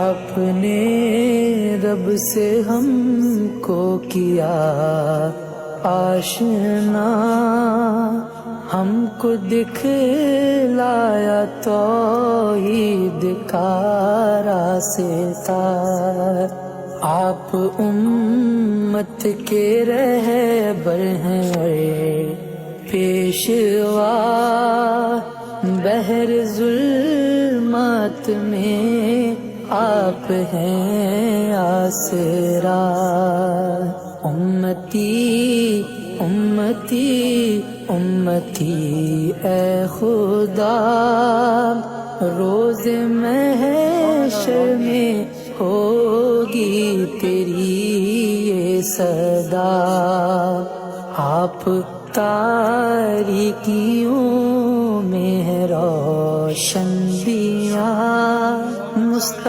आपने रब से हमको किया आशना, हमको दिखलाया तौहीद का रास्ता। आप उम्मत के रहबर हैं पेशवा, बहर जुल्मत में आप हैं आसरा। उम्मती उम्मती उम्मती ए खुदा, रोज़ महशर में होगी तेरी ये सदा। आप तारीकियों में है रोशन दिया मुस्त